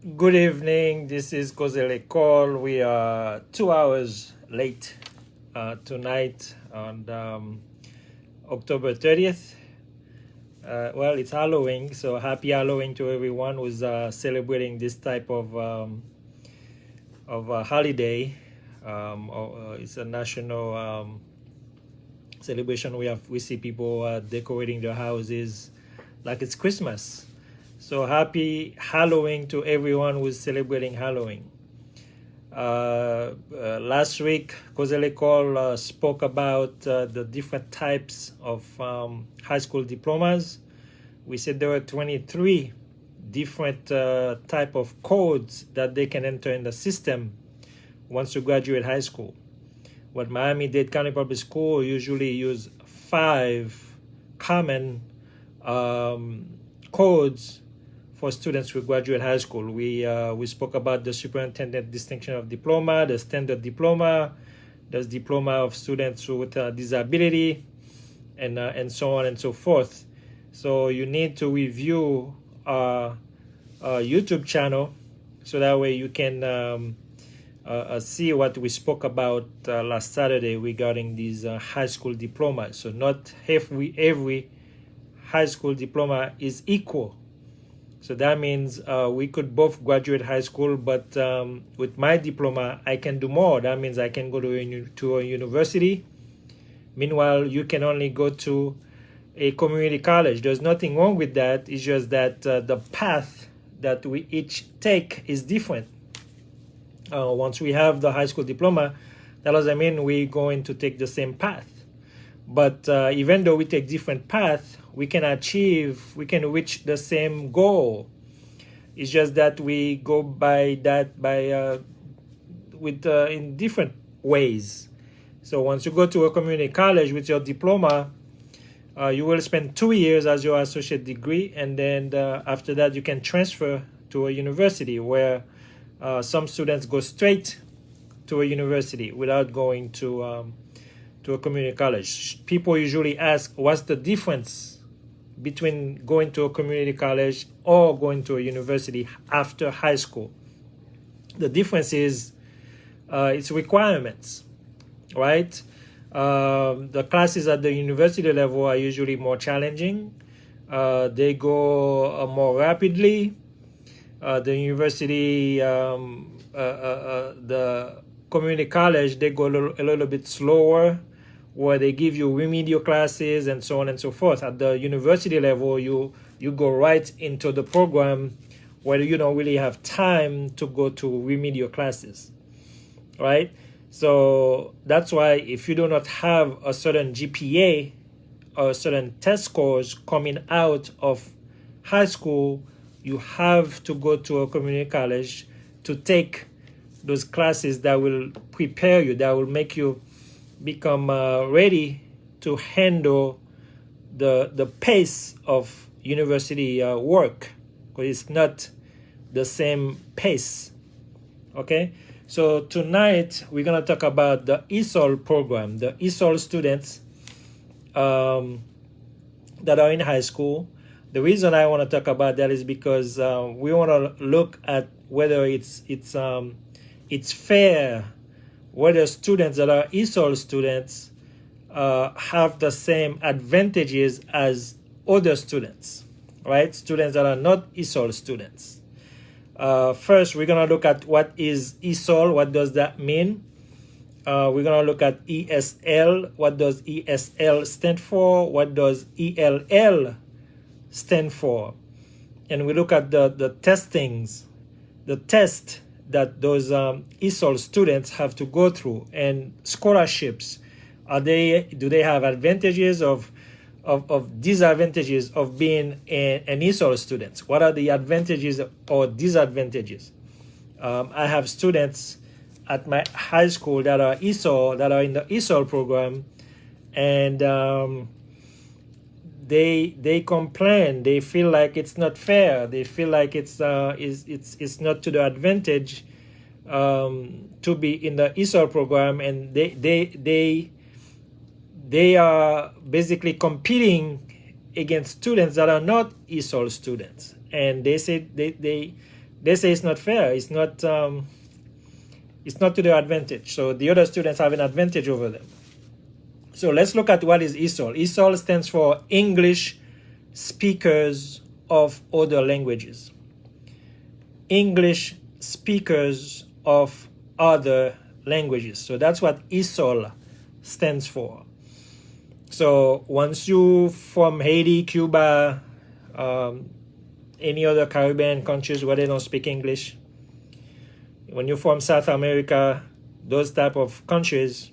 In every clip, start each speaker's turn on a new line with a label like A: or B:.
A: Good evening. This is Kozele Call. We are 2 hours late tonight on October 30th. Well, it's Halloween, so happy Halloween to everyone who's celebrating this type of holiday. It's a national celebration. We see people decorating their houses like it's Christmas. So happy Halloween to everyone who's celebrating Halloween. Last week, Kozele Call spoke about the different types of high school diplomas. We said there were 23 different type of codes that they can enter in the system once you graduate high school. What Miami-Dade County Public School usually use 5 common codes for students who graduate high school. We spoke about the Superintendent Distinction of Diploma, the Standard Diploma, the Diploma of Students with Disability, and so on and so forth. So you need to review our YouTube channel so that way you can see what we spoke about last Saturday regarding these high school diplomas. So not every high school diploma is equal. So that means we could both graduate high school, but with my diploma, I can do more. That means I can go to a university. Meanwhile, you can only go to a community college. There's nothing wrong with that. It's just that the path that we each take is different. Once we have the high school diploma, that doesn't mean we're going to take the same path. But even though we take different paths, we can reach the same goal. It's just that we go by that in different ways. So once you go to a community college with your diploma, you will spend 2 years as your associate degree, and then after that you can transfer to a university where some students go straight to a university without going to a community college. People usually ask, what's the difference between going to a community college or going to a university after high school? The difference is its requirements, right? The classes at the university level are usually more challenging. They go more rapidly. The university, the community college, they go a little bit slower, where they give you remedial classes and so on and so forth. At the university level, you go right into the program where you don't really have time to go to remedial classes, right? So that's why if you do not have a certain GPA or certain test scores coming out of high school, you have to go to a community college to take those classes that will prepare you, that will make you become ready to handle the pace of university work, because it's not the same pace. Okay, so tonight we're going to talk about the Esol program, the Esol students that are in high school. The reason I want to talk about that is because we want to look at whether it's fair, whether students that are Esol students have the same advantages as other students, right? Students that are not Esol students. First, we're going to look at what is Esol, what does that mean? We're going to look at ESL, what does ESL stand for? What does ELL stand for? And we look at the testings, the test that those Esol students have to go through, and scholarships. Do they have advantages of disadvantages of being an Esol student? What are the advantages or disadvantages? I have students at my high school that are Esol, that are in the Esol program, and they complain. They feel like it's not fair. They feel like it's not to their advantage to be in the Esol program, and they are basically competing against students that are not Esol students, and they say they say it's not fair. It's not to their advantage. So the other students have an advantage over them. So let's look at what is Esol. Esol stands for English Speakers of Other Languages. English Speakers of Other Languages. So that's what Esol stands for. So once you from Haiti, Cuba, any other Caribbean countries where they don't speak English, when you're from South America, those type of countries,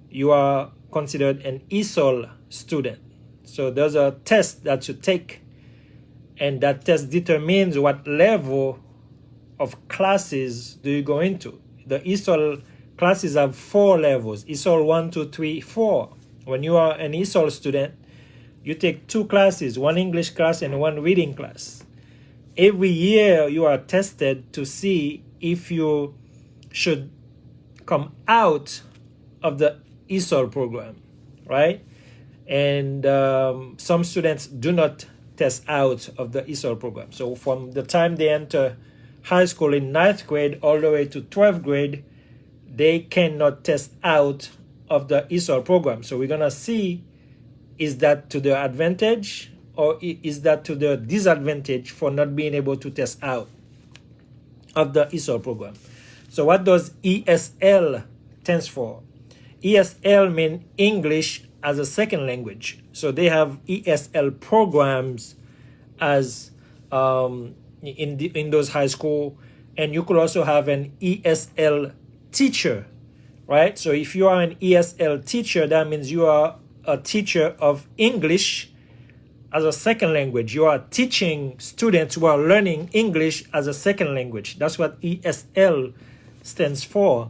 A: you are considered an Esol student. So there's a test that you take, and that test determines what level of classes do you go into. The Esol classes have 4 levels: Esol 1, 2, 3, 4. When you are an Esol student, you take 2 classes, 1 English class and 1 reading class. Every year you are tested to see if you should come out of the Esol program, right? And some students do not test out of the Esol program. So from the time they enter high school in 9th grade all the way to 12th grade, they cannot test out of the Esol program. So we're gonna see, is that to their advantage or is that to their disadvantage for not being able to test out of the Esol program. So what does ESL stands for? ESL means English as a second language. So they have ESL programs as in those high school, and you could also have an ESL teacher, right? So if you are an ESL teacher, that means you are a teacher of English as a second language. You are teaching students who are learning English as a second language. That's what ESL stands for.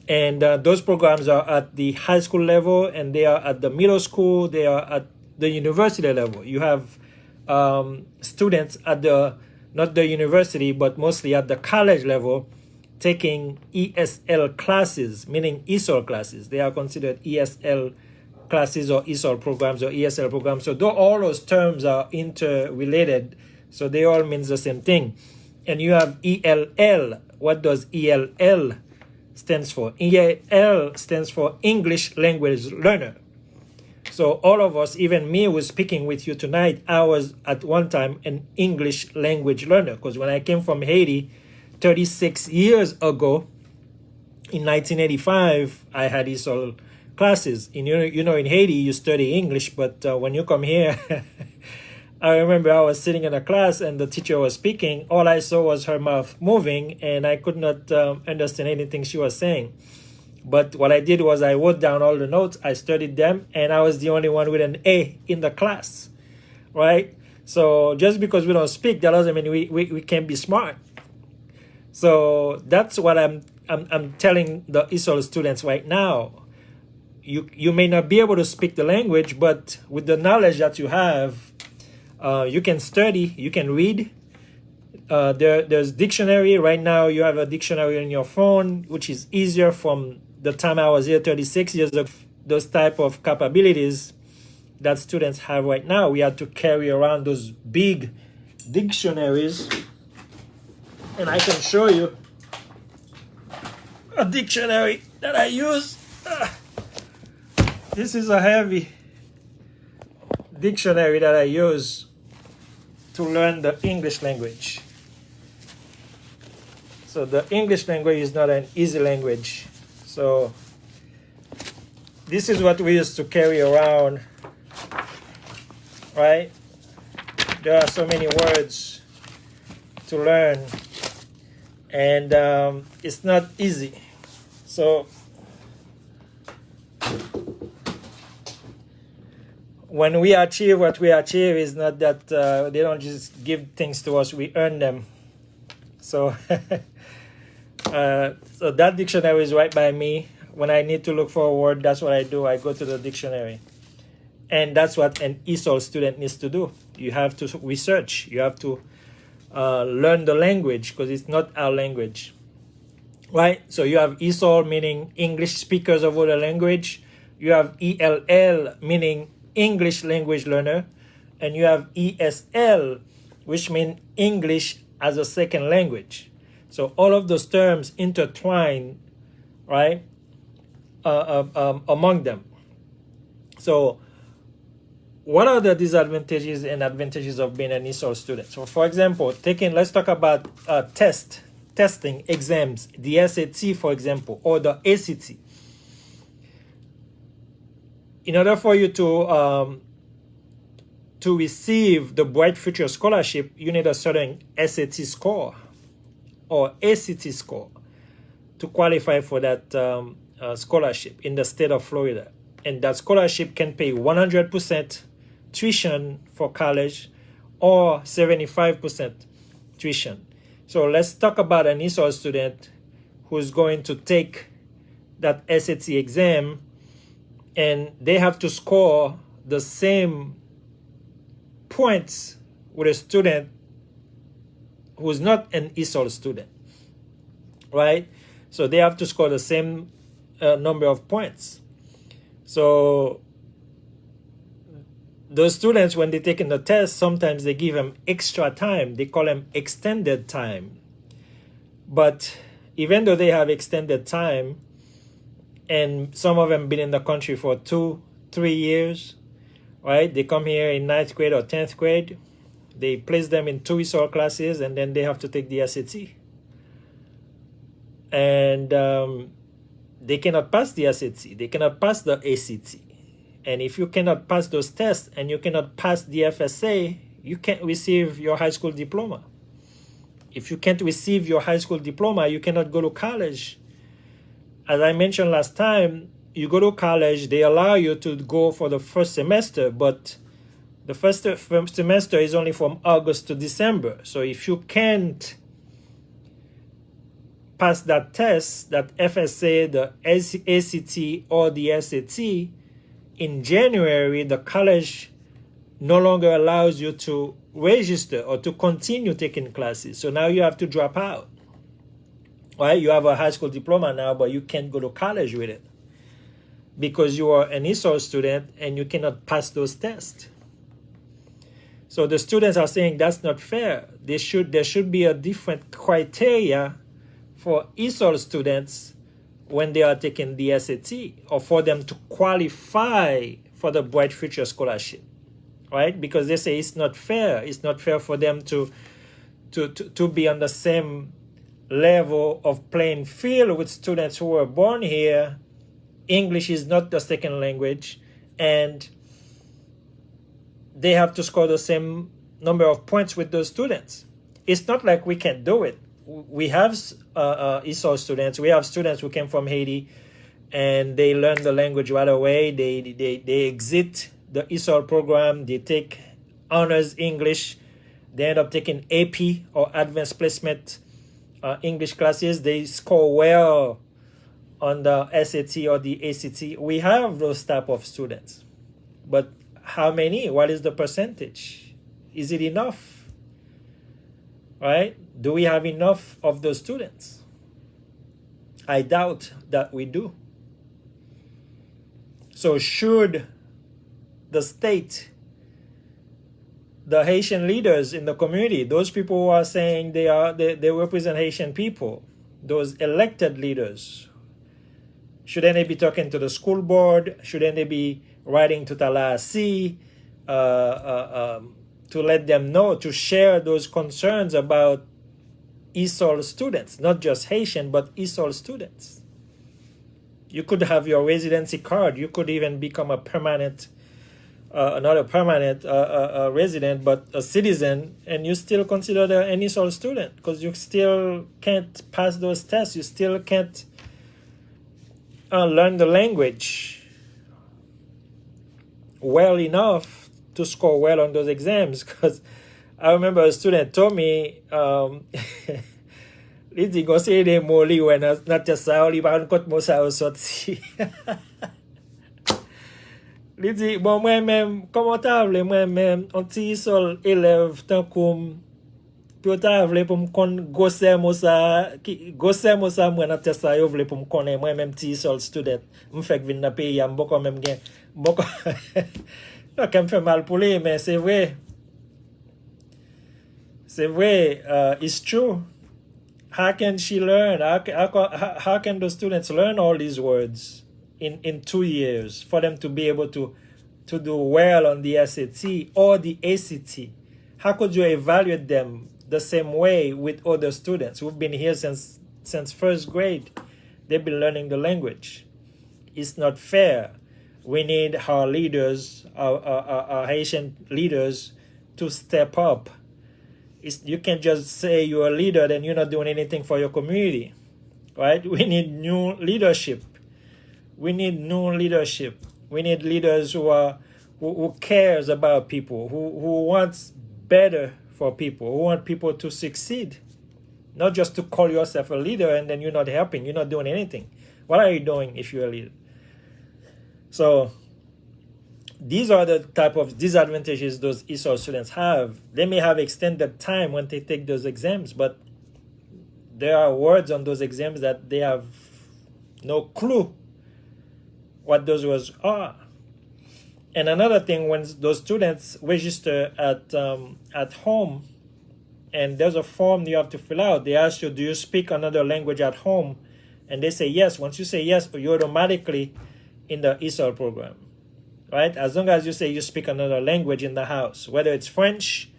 A: And those programs are at the high school level, and they are at the middle school, they are at the university level. You have students at not the university, but mostly at the college level, taking ESL classes, meaning Esol classes. They are considered ESL classes or Esol programs or ESL programs. So all those terms are interrelated, so they all mean the same thing. And you have ELL. What does ELL stands for? ELL stands for English Language Learner. So all of us, even me who's speaking with you tonight, I was at one time an English language learner, because when I came from Haiti 36 years ago, in 1985, I had Esol classes. In Haiti, you study English, but when you come here, I remember I was sitting in a class and the teacher was speaking. All I saw was her mouth moving, and I could not understand anything she was saying. But what I did was I wrote down all the notes, I studied them, and I was the only one with an A in the class, right? So just because we don't speak, that doesn't mean we can't be smart. So that's what I'm telling the Esol students right now. You may not be able to speak the language, but with the knowledge that you have, you can study, you can read. There's dictionary. Right now you have a dictionary on your phone, which is easier from the time I was here 36 years ago. Those type of capabilities that students have right now, we had to carry around those big dictionaries. And I can show you a dictionary that I use. This is a heavy dictionary that I use to learn the English language. So the English language is not an easy language. So this is what we used to carry around, right? There are so many words to learn, and it's not easy. So when we achieve what we achieve, is not that they don't just give things to us, we earn them. So so that dictionary is right by me. When I need to look for a word, that's what I do. I go to the dictionary. And that's what an Esol student needs to do. You have to research. You have to learn the language, because it's not our language, right? So you have Esol, meaning English speakers of other language. You have ELL, meaning English language learner. And you have ESL, which means English as a second language. So all of those terms intertwine, right, among them. So what are the disadvantages and advantages of being an Esol student? So for example, let's talk about testing, exams, the SAT, for example, or the ACT. In order for you to receive the Bright Future Scholarship, you need a certain SAT score or ACT score to qualify for that scholarship in the state of Florida. And that scholarship can pay 100% tuition for college or 75% tuition. So let's talk about an Esol student who's going to take that SAT exam, and they have to score the same points with a student who's not an Esol student, right? So they have to score the same number of points. So those students, when they're taking the test, sometimes they give them extra time. They call them extended time. But even though they have extended time, and some of them been in the country for 2-3 years, right? They come here in 9th grade or 10th grade. They place them in 2 Esol classes, and then they have to take the SAT. And they cannot pass the SAT. They cannot pass the ACT. And if you cannot pass those tests and you cannot pass the FSA, you can't receive your high school diploma. If you can't receive your high school diploma, you cannot go to college. As I mentioned last time, you go to college, they allow you to go for the first semester, but the first semester is only from August to December. So if you can't pass that test, that FSA, the ACT, or the SAT, in January, the college no longer allows you to register or to continue taking classes. So now you have to drop out. Right? You have a high school diploma now, but you can't go to college with it because you are an Esol student and you cannot pass those tests. So the students are saying that's not fair. There should be a different criteria for Esol students when they are taking the SAT, or for them to qualify for the Bright Future Scholarship, right? Because they say it's not fair. It's not fair for them to be on the same level of playing field with students who were born here. English is not the second language, and they have to score the same number of points with those students. It's not like we can do it. We have Esol students. We have students who came from Haiti, and they learn the language right away. They exit the Esol program. They take honors English. They end up taking AP or advanced placement English classes. They score well on the SAT or the ACT. We have those type of students, but how many? What is the percentage? Is it enough? Right? Do we have enough of those students? I doubt that we do. So should the state, the Haitian leaders in the community, those people who are saying they represent Haitian people, those elected leaders, shouldn't they be talking to the school board? Shouldn't they be writing to Tallahassee to let them know, to share those concerns about Esol students, not just Haitian, but Esol students? You could have your residency card. You could even become a permanent, not a permanent resident, but a citizen, and you still consider an Esol student because you still can't pass those tests. You still can't learn the language well enough to score well on those exams. Because I remember a student told me, Lizzie go say de moli when not just saoli ba kot mo sa osoti. Lizzie bon moi-même confortable moi-même on ti sol élève tant comme puis ta vle pour me kon gosser mo sa moi not just sa yo vle pour me connait moi-même ti sol student me fait vinn dans pays am boko même gen boko. Ça me fait mal pour lui, mais c'est vrai. C'est vrai, it's true. How can she learn? How can the students learn all these words in 2 years for them to be able to do well on the SAT or the ACT? How could you evaluate them the same way with other students who've been here since first grade? They've been learning the language. It's not fair. We need our leaders, our Haitian leaders, to step up. You can't just say you're a leader then you're not doing anything for your community, right? We need new leadership. We need new leadership. We need leaders who cares about people, who wants better for people, who want people to succeed. Not just to call yourself a leader and then you're not helping, you're not doing anything. What are you doing if you're a leader? So these are the type of disadvantages those Esol students have. They may have extended time when they take those exams, but there are words on those exams that they have no clue what those words are. And another thing, when those students register at home, and there's a form you have to fill out, they ask you, do you speak another language at home? And they say yes. Once you say yes, you're automatically in the Esol program, right? As long as you say you speak another language in the house, whether it's French,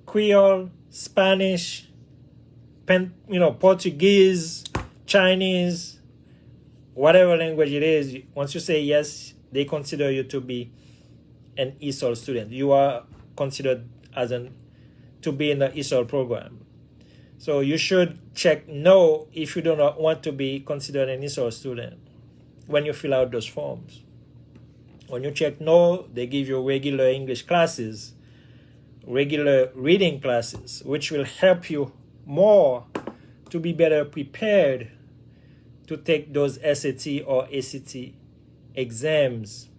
A: Creole, Spanish, Portuguese, Chinese, whatever language it is, once you say yes, they consider you to be an Esol student. You are considered to be in the Esol program. So you should check no if you do not want to be considered an Esol student when you fill out those forms. When you check no, they give you regular English classes, regular reading classes, which will help you more to be better prepared to take those SAT or ACT exams,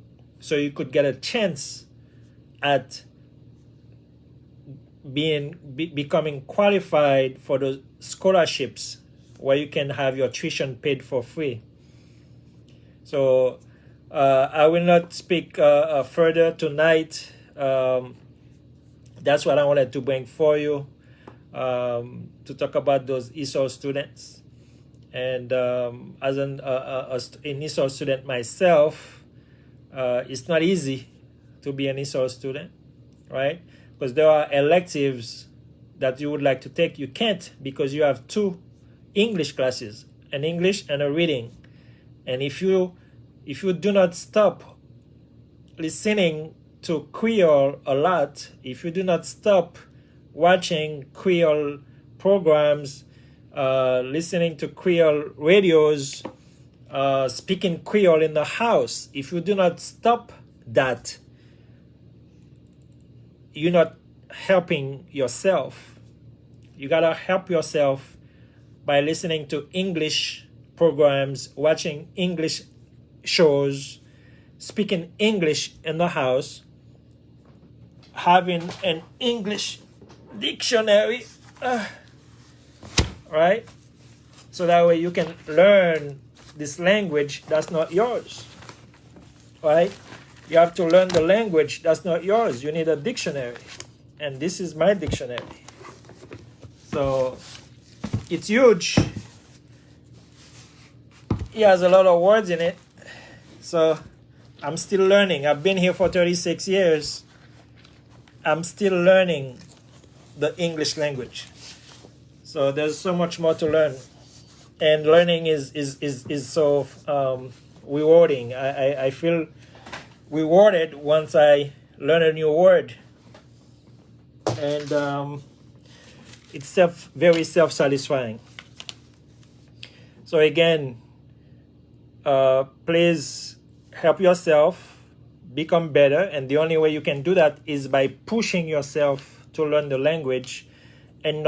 A: so you could get a chance at becoming qualified for those scholarships where you can have your tuition paid for free. So I will not speak further tonight. That's what I wanted to bring for you, to talk about those Esol students. And as an Esol student myself, it's not easy to be an Esol student, right? Because there are electives that you would like to take. You can't, because you have 2 English classes, an English and a reading. And if you do not stop listening to Creole a lot, if you do not stop watching Creole programs, listening to Creole radios, speaking Creole in the house, if you do not stop that, you're not helping yourself. You gotta help yourself by listening to English programs, watching English shows, speaking English in the house, having an English dictionary, right? So that way you can learn this language that's not yours, right? You have to learn the language that's not yours. You need a dictionary, and this is my dictionary. So it's huge. It has a lot of words in it. So I'm still learning. I've been here for 36 years. I'm still learning the English language. So there's so much more to learn. And learning is so rewarding. I feel rewarded once I learn a new word. And it's very self-satisfying. So again, please help yourself become better, and the only way you can do that is by pushing yourself to learn the language, and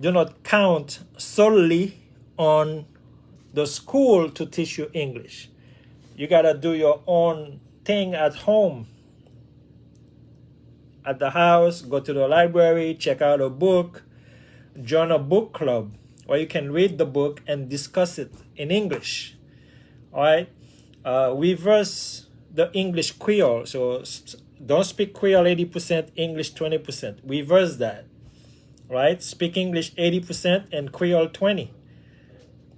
A: do not count solely on the school to teach you English. You gotta do your own thing at home, at the house. Go to the library, check out a book, join a book club where you can read the book and discuss it in English. All right, reverse the English Creole. So don't speak Creole 80%, English 20%. Reverse that, right? Speak English 80% and Creole 20.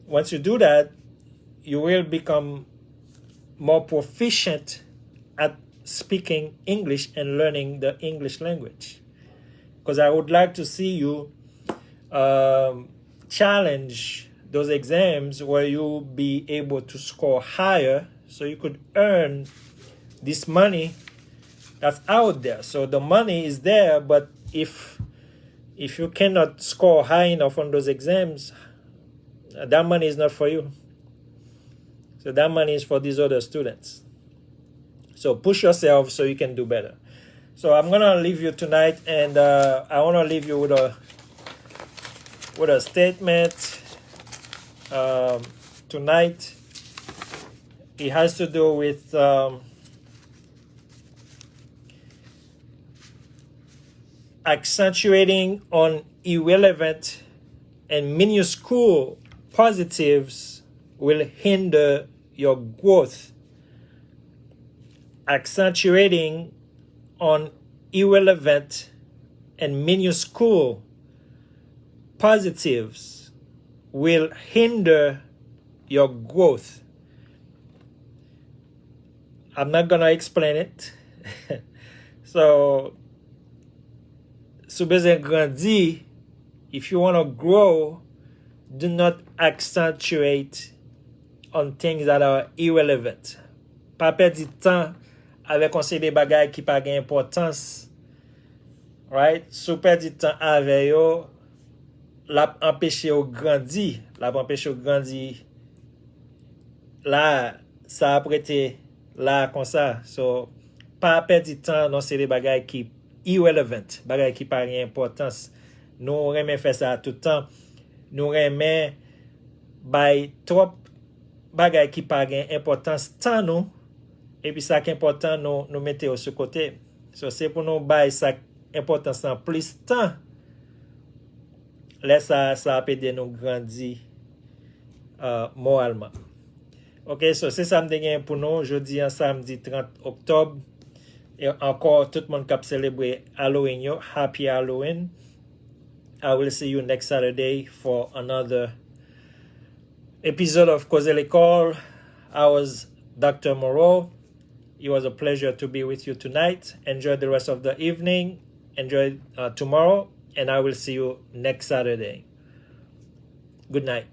A: Once you do that, you will become more proficient at speaking English and learning the English language. Because I would like to see you challenge those exams where you'll be able to score higher so you could earn this money that's out there. So the money is there, but if you cannot score high enough on those exams, that money is not for you. So that money is for these other students. So push yourself so you can do better. So I'm gonna leave you tonight, and I wanna leave you with a statement tonight. It has to do with accentuating on irrelevant and minuscule positives will hinder your growth. Accentuating on irrelevant and minuscule positives will hinder your growth. I'm not going to explain it. So, sou besoin grandir, if you want to grow, do not accentuate on things that are irrelevant. Pa perdi temps avec on se de bagay ki pa gen importance. Right? Sou perdi temps avec yo, la empêche yo grandi. La empêche yo grandi. Là, ça a prêté là comme ça. So, pa perdi temps non se de bagay ki irrelevant, bagay ki pa gen importance. Nou remen fè ça tout temps. Nou remen bay trop bagay ki pa gen importance tan nou, et puis ça qui est important nous mettez au ce côté. So c'est pour nous bay ça importance en plus temps. Laisse ça peut de nous grandir moralement. OK, so c'est ça me pour nous jeudi en samedi 30 octobre. Et encore tout le monde qui a célébré Halloween, yo, happy Halloween. I will see you next Saturday for another episode of Cause L'école. I was Dr. Moreau. It was a pleasure to be with you tonight. Enjoy the rest of the evening. Enjoy tomorrow. And I will see you next Saturday. Good night.